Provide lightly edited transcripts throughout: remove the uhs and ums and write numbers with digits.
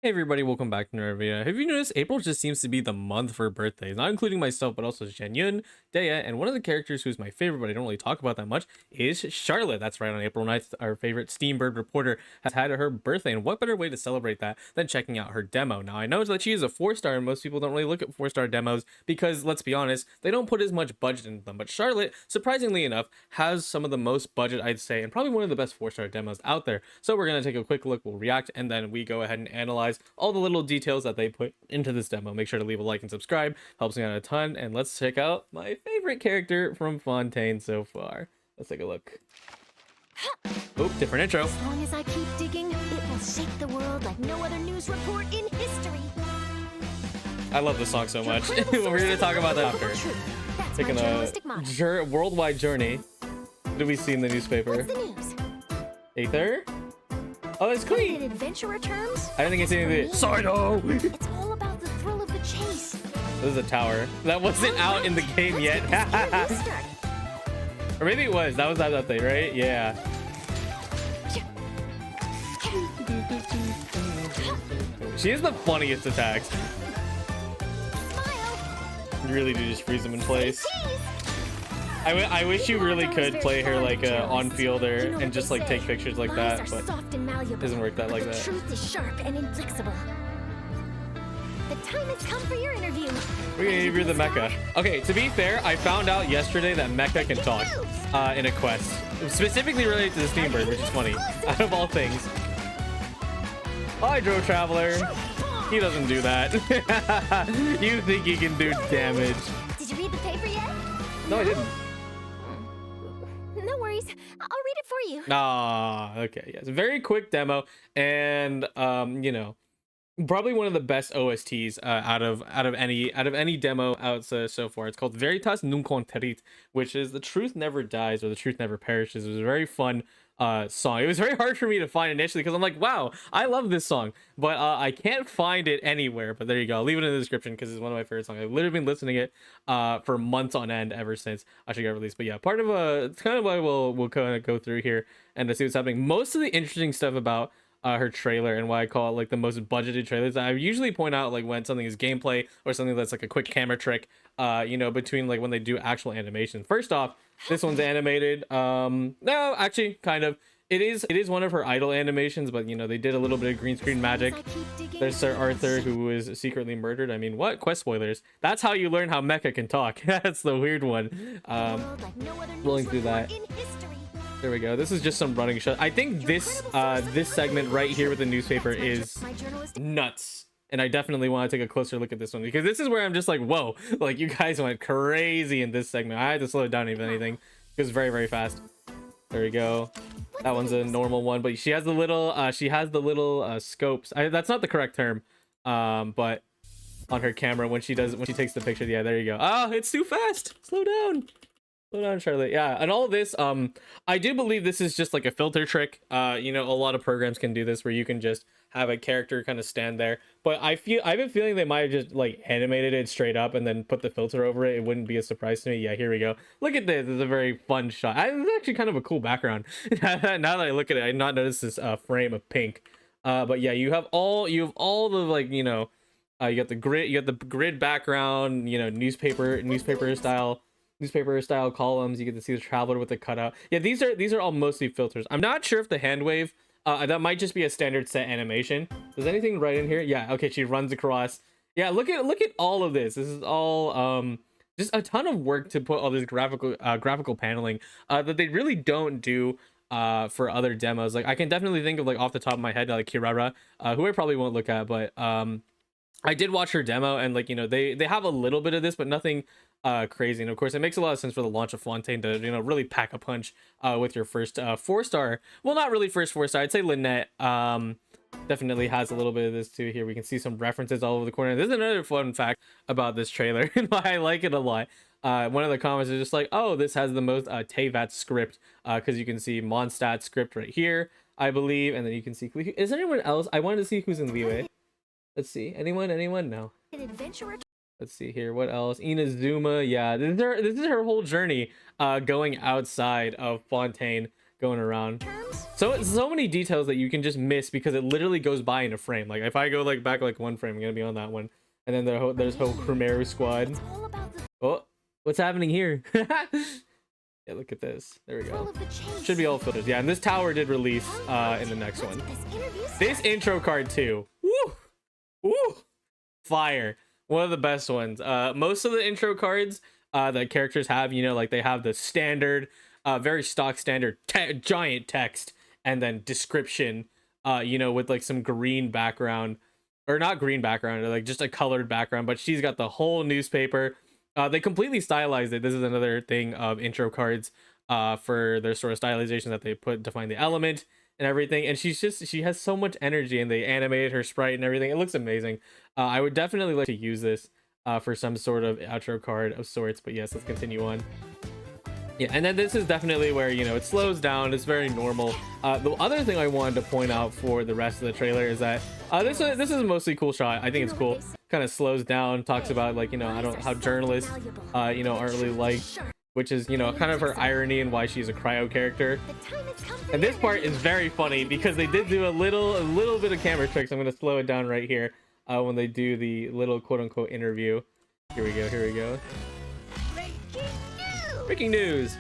Hey everybody, welcome back to another video. Have you noticed April just seems to be the month for birthdays? Not including myself, but also Zhenyun, Daya, and one of the characters who's my favorite, but I don't really talk about that much, is Charlotte. That's right, on April 9th, our favorite Steambird reporter has had her birthday, and what better way to celebrate that than checking out her demo? Now, I know that she is a 4-star, and most people don't really look at 4-star demos because, let's be honest, they don't put as much budget into them, but Charlotte, surprisingly enough, has some of the most budget, I'd say, and probably one of the best 4-star demos out there. So we're going to take a quick look, we'll react, and then we go ahead and analyze all the little details that they put into this demo. Make sure to leave a like and subscribe, helps me out a ton. And let's check out my favorite character from Fontaine so far. Let's take a look. Oh, different intro. As long as I keep digging, it will shake the world like no other news report in history. I love this song so much. We're going to talk about that after. Taking a worldwide journey. What did we see in the newspaper? What's the news? Aether? Oh, that's Queen. Adventurer terms? I don't think it's anything. Sino. It's all about the thrill of the chase. This is a tower that wasn't out in the game yet. Or maybe it was. That was that update, right? Yeah. She has the funniest attacks. You really do just freeze them in place. I wish you really could play her like on fielder and just like take pictures like that, but it doesn't work that like that. The truth is sharp and inflexible. The time has come for your interview. We're gonna interview the mecha. Okay, to be fair, I found out yesterday that mecha can talk in a quest, specifically related to the Steambird, which is funny. Out of all things. Hydro Traveler. He doesn't do that. You think he can do damage? Did you read the paper yet? No, I didn't. No worries. I'll read it for you. Ah, okay, yes. Very quick demo, and you know, probably one of the best OSTs out of any demo out so far. It's called Veritas Numquam Perit, which is "The Truth Never Dies" or "The Truth Never Perishes." It was a very fun song. It was very hard for me to find initially because I'm like, wow, I love this song, but I can't find it anywhere. But there you go. I'll leave it in the description because it's one of my favorite songs. I've literally been listening to it for months on end ever since I should get released. But yeah, part of it's kind of why we'll kind of go through here and to see what's happening. Most of the interesting stuff about her trailer and why I call it like the most budgeted trailers, I usually point out like when something is gameplay or something that's like a quick camera trick, you know, between like when they do actual animation. First off, this one's animated. No, actually kind of. It is one of her idol animations, but you know, they did a little bit of green screen magic. There's Sir Arthur, who was secretly murdered. I mean, what? Quest spoilers. That's how you learn how mecha can talk. That's the weird one. Rolling through that. There we go. This is just some running shot. I think this this segment right here with the newspaper is nuts. And I definitely want to take a closer look at this one because this is where I'm just like, whoa, like you guys went crazy in this segment. I had to slow it down if anything. It was very, very fast. There we go. That one's a normal one, but she has the little scopes. That's not the correct term. But on her camera when she takes the picture. Yeah, there you go. Oh, it's too fast. Slow down. Slow down, Charlotte. Yeah, and all of this, I do believe this is just like a filter trick. You know, a lot of programs can do this where you can just have a character kind of stand there. But I've been feeling they might have just like animated it straight up and then put the filter over it. It wouldn't be a surprise to me. Yeah, here we go. Look at this. This is a very fun shot. It's actually kind of a cool background. Now that I look at it, I did not notice this frame of pink. But yeah, you have all the like, you know, you got the grid background, you know, newspaper style columns. You get to see the traveler with the cutout. Yeah, these are all mostly filters. I'm not sure if the hand wave that might just be a standard set animation. Does anything right in here? Yeah, okay, she runs across. Yeah, look at all of this. This is all just a ton of work to put all this graphical paneling that they really don't do for other demos. Like I can definitely think of like off the top of my head like Kirara, who I probably won't look at, but I did watch her demo and like, you know, they have a little bit of this, but nothing crazy. And of course it makes a lot of sense for the launch of Fontaine to, you know, really pack a punch with your first 4-star. Well, not really first 4-star. I'd say Lynette definitely has a little bit of this too. Here we can see some references all over the corner. This is another fun fact about this trailer and why I like it a lot. One of the comments is just like, oh, this has the most Teyvat script, because you can see Mondstadt script right here, I believe, and then you can see, is there anyone else? I wanted to see who's in Leeway. Let's see. Anyone? No. Let's see here. What else? Inazuma. Yeah, this is her whole journey going outside of Fontaine going around. So many details that you can just miss because it literally goes by in a frame. Like if I go like back like one frame, I'm gonna be on that one, and then there's whole Khmer squad. Oh, what's happening here? Yeah, look at this. There we go. Should be all footage. Yeah, and this tower did release in the next one. This intro card too. Woo! Woo! Fire. One of the best ones. Most of the intro cards that characters have, you know, like they have the standard, very stock standard giant text and then description, you know, with like some green background, or not green background, or like just a colored background, but she's got the whole newspaper. They completely stylized it. This is another thing of intro cards for their sort of stylization that they put to find the element and everything. And she has so much energy, and they animated her sprite and everything. It looks amazing. I would definitely like to use this for some sort of outro card of sorts. But yes, let's continue on. Yeah, and then this is definitely where, you know, it slows down. It's very normal. The other thing I wanted to point out for the rest of the trailer is that this is a mostly cool shot. I think it's cool. Kind of slows down, talks about like, you know, how journalists you know, aren't really liked, which is, you know, kind of her irony and why she's a cryo character. And this part is very funny because they did do a little bit of camera tricks. I'm going to slow it down right here when they do the little quote-unquote interview. Here we go. Breaking news.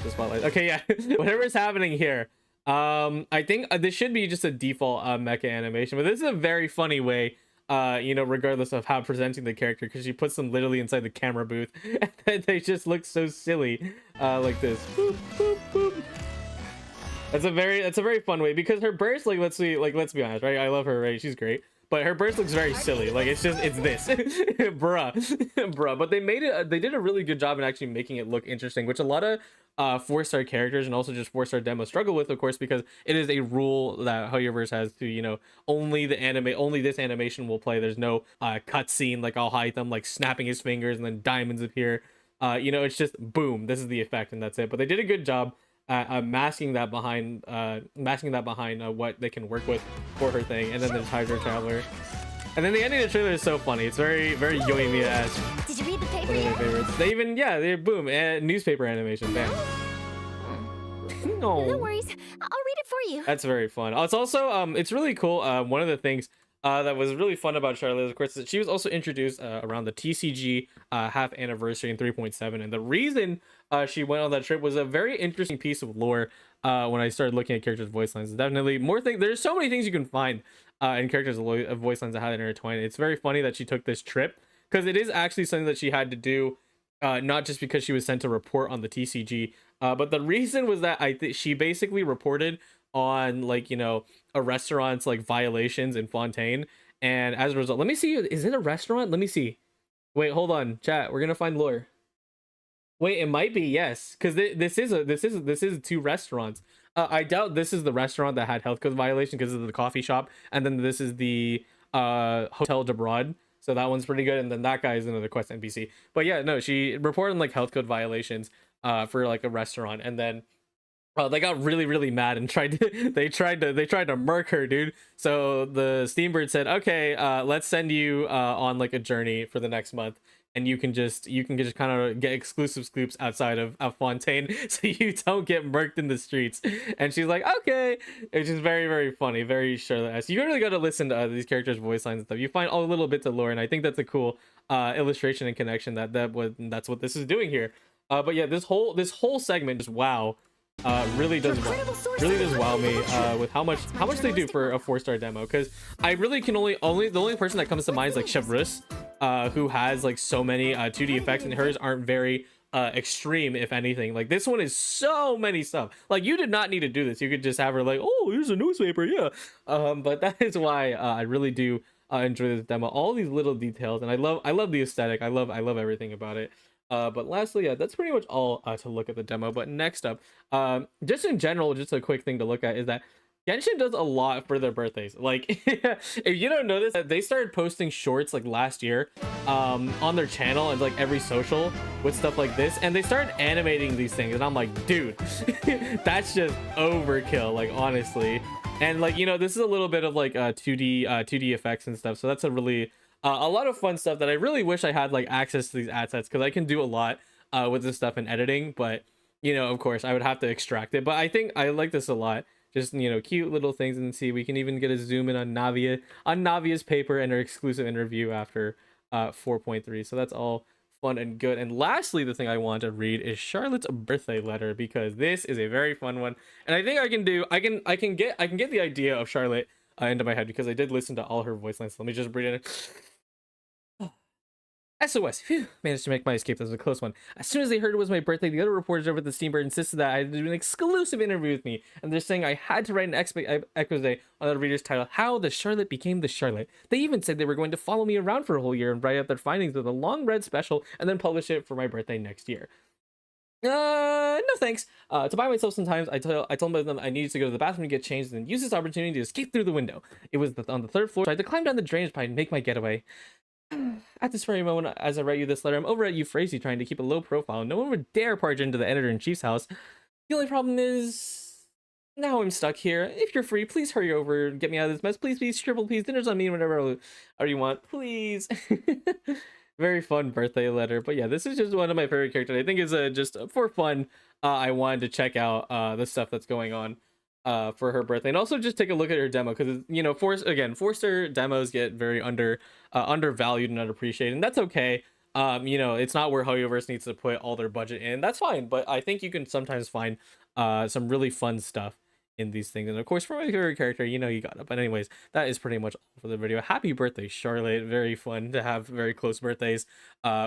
The spotlight. Okay, yeah. Whatever's happening here. I think this should be just a default mecha animation, but this is a very funny way, you know, regardless of how presenting the character, because she puts them literally inside the camera booth and they just look so silly, like this. Boop, boop, boop. That's a very fun way, because her burst, like, let's be honest, right? I love her, right? She's great. But her burst looks very silly. Like it's this, bruh. But they did a really good job in actually making it look interesting, which a lot of 4-star characters and also just 4-star demos struggle with, of course, because it is a rule that hoyoverse has to, you know, only this animation will play. There's no cutscene like I'll hide them like snapping his fingers and then diamonds appear. You know, it's just boom, this is the effect and that's it. But they did a good job masking that behind what they can work with for her thing. And then there's Hydro Traveler, and then the ending of the trailer is so funny. It's very Yoimiya-esque. Did you read the paper? One of my favorites. They even, yeah, they boom, newspaper animation. Bam. No worries, I'll read it for you. That's very fun. It's also it's really cool. One of the things that was really fun about Charlotte, of course, is that she was also introduced around the TCG half anniversary in 3.7, and the reason she went on that trip was a very interesting piece of lore. When I started looking at characters' voice lines, definitely more things. There's so many things you can find in characters' voice lines that had intertwined. It's very funny that she took this trip, because it is actually something that she had to do, not just because she was sent to report on the TCG, but the reason was that she basically reported on, like, you know, a restaurant's like violations in Fontaine, and as a result, let me see, is it a restaurant? Let me see. Wait, hold on, chat. We're gonna find lore. Wait, it might be, yes, because this is 2 restaurants. I doubt this is the restaurant that had health code violation because of the coffee shop, and then this is the Hotel de Broad. So that one's pretty good, and then that guy is another quest NPC. But yeah, no, she reported like health code violations for like a restaurant, and then they got really mad and they tried to murk her, dude. So the Steambird said, okay, let's send you on like a journey for the next month, and you can just kind of get exclusive scoops outside of Fontaine, so you don't get murked in the streets. And she's like, okay. It's just very funny, very Charlotte-esque. You really got to listen to these characters' voice lines and stuff. You find all little bits of lore, and I think that's a cool illustration and connection that's what this is doing here. But yeah, this whole segment is wow. Really does wow me with how much they do for a 4-star demo, because I really can the only person that comes to mind is like Chevrus, who has like so many 2D effects, and hers aren't very extreme, if anything. Like this one is so many stuff. Like you did not need to do this. You could just have her like, oh, here's a newspaper, yeah. But that is why I really do enjoy this demo. All these little details, and I love the aesthetic. I love everything about it. But lastly, yeah, that's pretty much all to look at the demo. But next up, just in general, just a quick thing to look at is that Genshin does a lot for their birthdays. Like, if you don't know this, they started posting shorts like last year on their channel and like every social with stuff like this, and they started animating these things, and I'm like, dude, that's just overkill, like, honestly. And like, you know, this is a little bit of like 2D effects and stuff, so that's a really a lot of fun stuff that I really wish I had like access to these assets, because I can do a lot with this stuff in editing. But of course I would have to extract it, but I think I like this a lot. Just, cute little things. And see, we can even get a zoom in on Navia's paper and her exclusive interview after 4.3. So that's all fun and good. And lastly, the thing I want to read is Charlotte's birthday letter, because this is a very fun one. And I think I can get the idea of Charlotte into my head, because I did listen to all her voice lines. Let me just read it. SOS. Phew, managed to make my escape. That was a close one. As soon as they heard it was my birthday, the other reporters over at the Steamboat insisted that I do an exclusive interview with me. And they're saying I had to write an expose on the reader's title, How the Charlotte Became the Charlotte. They even said they were going to follow me around for a whole year and write up their findings with a long read special and then publish it for my birthday next year. No thanks. To buy myself sometimes, I told them I needed to go to the bathroom to get changed and then use this opportunity to escape through the window. It was on the third floor, so I had to climb down the drainage pipe and make my getaway. At this very moment, as I write you this letter, I'm over at Euphrasia trying to keep a low profile. No one would dare barge into the editor-in-chief's house. The only problem is, now I'm stuck here. If you're free, please hurry over and get me out of this mess. Please, please, triple please. Dinner's on me, whatever you want. Please. Very fun birthday letter. But yeah, this is just one of my favorite characters. I think it's just for fun. I wanted to check out the stuff that's going on for her birthday, and also just take a look at her demo, because Forster demos get very undervalued and underappreciated, and that's okay. It's not where hoyoverse needs to put all their budget in. That's fine, but I think you can sometimes find some really fun stuff in these things. And of course, for my favorite character, you got it. But anyways, that is pretty much all for the video. Happy birthday, Charlotte. Very fun to have very close birthdays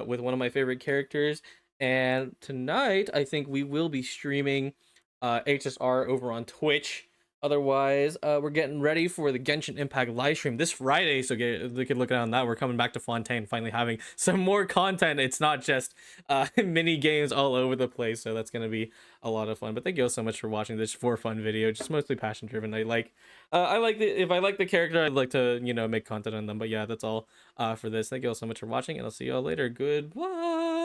with one of my favorite characters. And tonight, I think we will be streaming HSR over on Twitch. Otherwise, we're getting ready for the Genshin Impact live stream this Friday, so they can look out on that. We're coming back to Fontaine, finally having some more content. It's not just mini games all over the place, so that's gonna be a lot of fun. But thank you all so much for watching this for fun video, just mostly passion driven. If I like the character, I'd like to make content on them. But yeah, that's all for this. Thank you all so much for watching, and I'll see you all later. Goodbye.